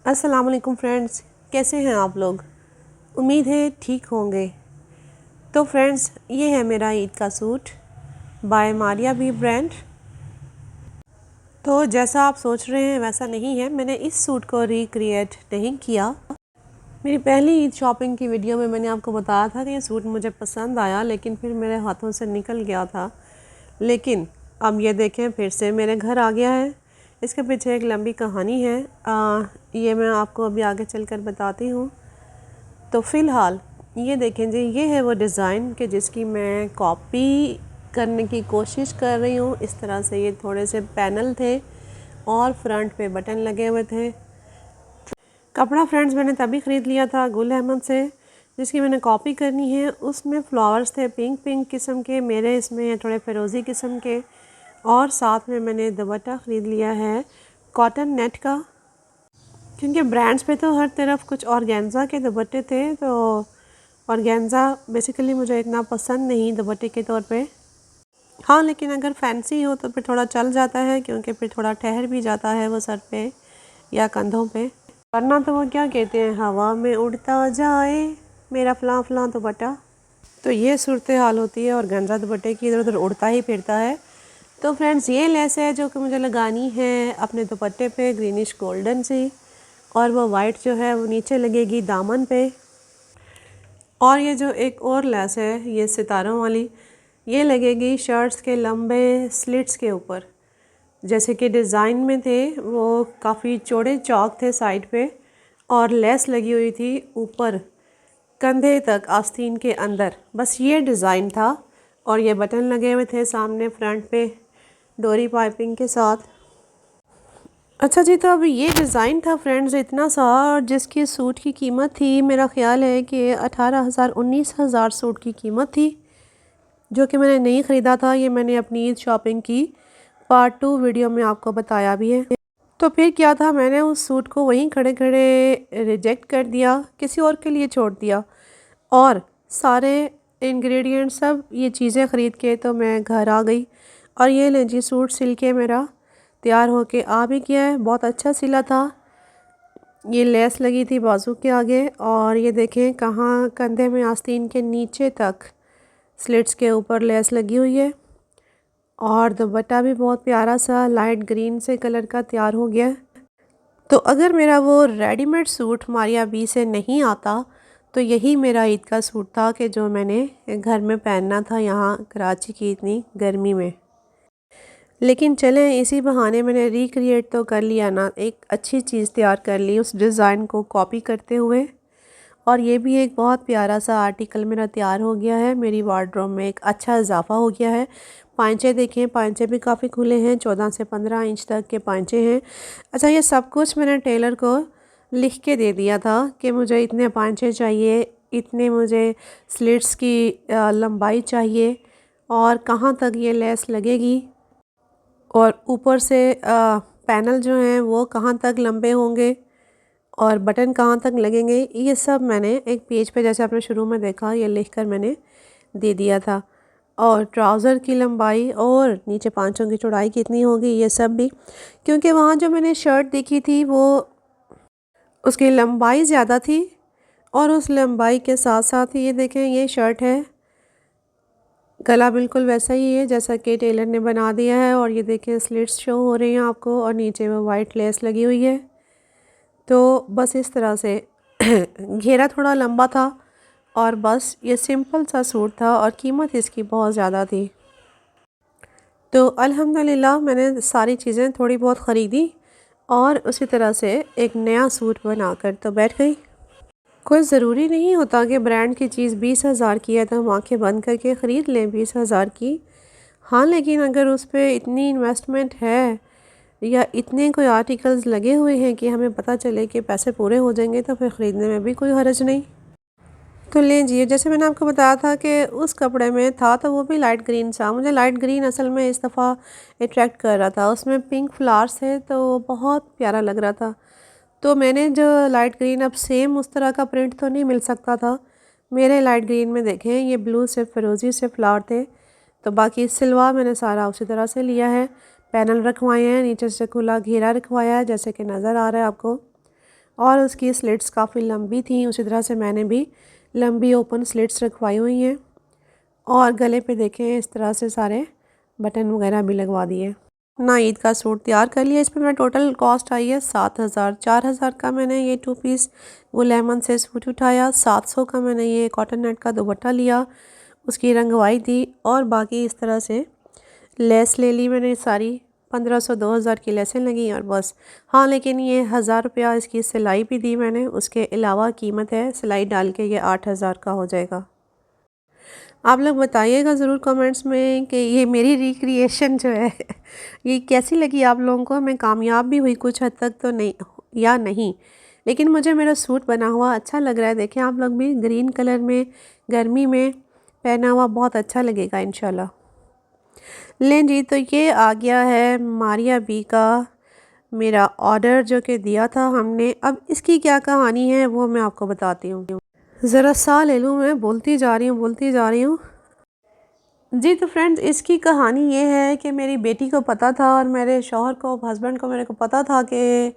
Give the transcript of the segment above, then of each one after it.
अस्सलाम वालेकुम फ्रेंड्स, कैसे हैं आप लोग। उम्मीद है ठीक होंगे। तो फ्रेंड्स, ये है मेरा ईद का suit by Maria B brand. तो जैसा आप सोच रहे हैं वैसा नहीं है, मैंने इस सूट को रिक्रिएट नहीं किया। मेरी पहली ईद शॉपिंग की वीडियो में मैंने आपको बताया था कि ये सूट मुझे पसंद आया, लेकिन फिर मेरे हाथों से निकल गया था। लेकिन अब ये देखें, फिर से मेरे घर आ गया है। इसके पीछे एक लंबी कहानी है, ये मैं आपको अभी आगे चलकर बताती हूँ। तो फ़िलहाल ये देखें जी, ये है वो डिज़ाइन कि जिसकी मैं कॉपी करने की कोशिश कर रही हूँ। इस तरह से ये थोड़े से पैनल थे और फ्रंट पे बटन लगे हुए थे। कपड़ा फ्रेंड्स मैंने तभी ख़रीद लिया था गुल अहमद से, जिसकी मैंने कॉपी करनी है। उसमें फ्लावर्स थे पिंक पिंक किस्म के, मेरे इसमें थोड़े फ़िरोज़ी किस्म के। और साथ में मैंने दुपट्टा ख़रीद लिया है कॉटन नेट का, क्योंकि ब्रांड्स पे तो हर तरफ कुछ ऑर्गेन्जा के दुपट्टे थे। तो ऑर्गेन्जा बेसिकली मुझे इतना पसंद नहीं दुपट्टे के तौर पे। हाँ, लेकिन अगर फैंसी हो तो फिर थोड़ा चल जाता है, क्योंकि फिर थोड़ा ठहर भी जाता है वो सर पे या कंधों पे। वरना तो वो क्या कहते हैं, हवा में उड़ता जाए मेरा फ़लाँ फ़लाँ दुपट्टा। तो ये सूरत हाल होती है और गंजा दुपट्टे की, इधर उधर उड़ता ही फिरता है। तो फ्रेंड्स, ये लेस है जो कि मुझे लगानी है अपने दुपट्टे पे, ग्रीनिश गोल्डन सी, और वो वाइट जो है वो नीचे लगेगी दामन पे। और ये जो एक और लेस है, ये सितारों वाली, ये लगेगी शर्ट्स के लंबे स्लिट्स के ऊपर। जैसे कि डिज़ाइन में थे वो काफ़ी चौड़े चौक थे साइड पे, और लेस लगी हुई थी ऊपर कंधे तक आस्तीन के अंदर। बस ये डिज़ाइन था, और ये बटन लगे हुए थे सामने फ्रंट पे डोरी पाइपिंग के साथ। अच्छा जी, तो अब ये डिज़ाइन था फ्रेंड्स इतना सा, और जिसकी सूट की कीमत थी, मेरा ख़्याल है कि 18,000 19,000 सूट की कीमत थी, जो कि मैंने नहीं ख़रीदा था। ये मैंने अपनी ईद शॉपिंग की पार्ट 2 वीडियो में आपको बताया भी है। तो फिर क्या था, मैंने उस सूट को वहीं खड़े खड़े रिजेक्ट कर दिया, किसी और के लिए छोड़ दिया। और सारे इंग्रेडिएंट सब ये चीज़ें ख़रीद के तो मैं घर आ गई, और ये लें जी, सूट सिल के मेरा तैयार होके आ भी गया है। बहुत अच्छा सिला था। ये लेस लगी थी बाजू के आगे, और ये देखें कहाँ कंधे में आस्तीन के नीचे तक स्लिट्स के ऊपर लेस लगी हुई है। और दुपट्टा भी बहुत प्यारा सा लाइट ग्रीन से कलर का तैयार हो गया है। तो अगर मेरा वो रेडीमेड सूट मारिया बी से नहीं आता, तो यही मेरा ईद का सूट था कि जो मैंने घर में पहनना था यहाँ कराची की इतनी गर्मी में। लेकिन चलें, इसी बहाने मैंने रिक्रिएट तो कर लिया ना, एक अच्छी चीज़ तैयार कर ली उस डिज़ाइन को कॉपी करते हुए। और ये भी एक बहुत प्यारा सा आर्टिकल मेरा तैयार हो गया है, मेरी वार्डरोब में एक अच्छा इजाफा हो गया है। पांचे देखें, पांचे भी काफ़ी खुले हैं, 14 से 15 इंच तक के पांचे हैं। अच्छा, ये सब कुछ मैंने टेलर को लिख के दे दिया था कि मुझे इतने पांचे चाहिए, इतने मुझे स्लिट्स की लंबाई चाहिए, और कहाँ तक ये लेस लगेगी, और ऊपर से पैनल जो हैं वो कहाँ तक लंबे होंगे, और बटन कहाँ तक लगेंगे। ये सब मैंने एक पेज पे, जैसे आपने शुरू में देखा, ये लिखकर मैंने दे दिया था। और ट्राउज़र की लंबाई और नीचे पाँचों की चौड़ाई कितनी होगी, ये सब भी, क्योंकि वहाँ जो मैंने शर्ट देखी थी वो उसकी लंबाई ज़्यादा थी, और उस लंबाई के साथ साथ ही ये देखें, ये शर्ट है, गला बिल्कुल वैसा ही है जैसा कि टेलर ने बना दिया है। और ये देखें स्लिट्स शो हो रही हैं आपको, और नीचे वो वाइट लेस लगी हुई है। तो बस इस तरह से घेरा थोड़ा लंबा था, और बस ये सिंपल सा सूट था, और कीमत इसकी बहुत ज़्यादा थी। तो अल्हम्दुलिल्लाह मैंने सारी चीज़ें थोड़ी बहुत ख़रीदी, और उसी तरह से एक नया सूट बनाकर तो बैठ गई। कोई ज़रूरी नहीं होता कि ब्रांड की चीज़ 20,000 की है तो हम आँखें बंद करके ख़रीद लें 20,000 की। हाँ, लेकिन अगर उस पे इतनी इन्वेस्टमेंट है, या इतने कोई आर्टिकल्स लगे हुए हैं कि हमें पता चले कि पैसे पूरे हो जाएंगे, तो फिर ख़रीदने में भी कोई हर्ज नहीं। तो लें जी, जैसे मैंने आपको बताया था कि उस कपड़े में था तो वो भी लाइट ग्रीन सा, मुझे लाइट ग्रीन असल में इस दफ़ा अट्रैक्ट कर रहा था। उसमें पिंक फ्लावर्स थे तो वो बहुत प्यारा लग रहा था। तो मैंने जो लाइट ग्रीन, अब सेम उस तरह का प्रिंट तो नहीं मिल सकता था। मेरे लाइट ग्रीन में देखें, ये ब्लू से फिरोज़ी से फ्लावर थे, तो बाकी सलवार मैंने सारा उसी तरह से लिया है। पैनल रखवाए हैं, नीचे से खुला घेरा रखवाया है जैसे कि नज़र आ रहा है आपको। और उसकी स्लिट्स काफ़ी लंबी थी। उसी तरह से मैंने भी लंबी ओपन स्लिट्स रखवाई हुई हैं और गले पे देखें इस तरह से सारे बटन वगैरह भी लगवा दिए। अपना ईद का सूट तैयार कर लिया। इस पर मैं टोटल कॉस्ट आई है 7,000। 4,000 का मैंने ये 2 पीस वो लेमन से सूट उठाया। 700 का मैंने ये कॉटन नेट का दुपट्टा लिया, उसकी रंगवाई दी और बाकी इस तरह से लेस ले ली मैंने सारी। 1,500 2,000 की लेसें लगी और बस। हाँ, लेकिन ये 1,000 रुपया इसकी सिलाई भी दी मैंने, उसके अलावा कीमत है सिलाई डाल के ये 8,000 का हो जाएगा। आप लोग बताइएगा ज़रूर कमेंट्स में कि ये मेरी रिक्रिएशन जो है ये कैसी लगी आप लोगों को। मैं कामयाब भी हुई कुछ हद तक तो नहीं या नहीं, लेकिन मुझे मेरा सूट बना हुआ अच्छा लग रहा है। देखें आप लोग भी, ग्रीन कलर में गर्मी में पहना हुआ बहुत अच्छा लगेगा इंशाल्लाह। लें जी, तो ये आ गया है मारिया बी का मेरा ऑर्डर जो कि दिया था हमने। अब इसकी क्या कहानी है वो मैं आपको बताती हूँ। ज़रा सा ले लूँ, मैं बोलती जा रही हूँ। जी, तो फ्रेंड्स इसकी कहानी ये है कि मेरी बेटी को पता था और मेरे शौहर को, हस्बैंड को, मेरे को पता था कि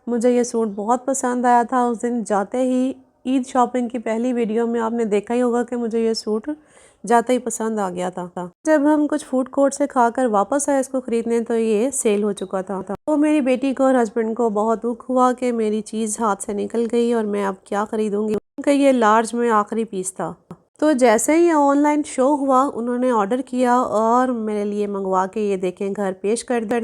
मुझे ये सूट बहुत पसंद आया था। उस दिन जाते ही ईद शॉपिंग की पहली वीडियो में आपने देखा ही होगा कि मुझे ये सूट जाते ही पसंद आ गया था। जब हम कुछ फूड कोर्ट से खाकर वापस आए इसको ख़रीदने तो ये सेल हो चुका था। तो मेरी बेटी को और हस्बैंड को बहुत दुख हुआ कि मेरी चीज़ हाथ से निकल गई और मैं अब क्या ख़रीदूँगी। उनका ये लार्ज में आखिरी पीस था। तो जैसे ही ऑनलाइन शो हुआ उन्होंने ऑर्डर किया और मेरे लिए मंगवा के ये देखें घर पेश कर दिया।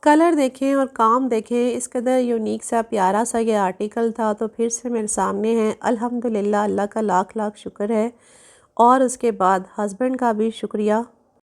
कलर देखें और काम देखें, इस कदर यूनिक सा प्यारा सा ये आर्टिकल था। तो फिर से मेरे सामने है। अल्हम्दुलिल्लाह, अल्लाह का लाख लाख शुक्र है और उसके बाद हस्बैंड का भी शुक्रिया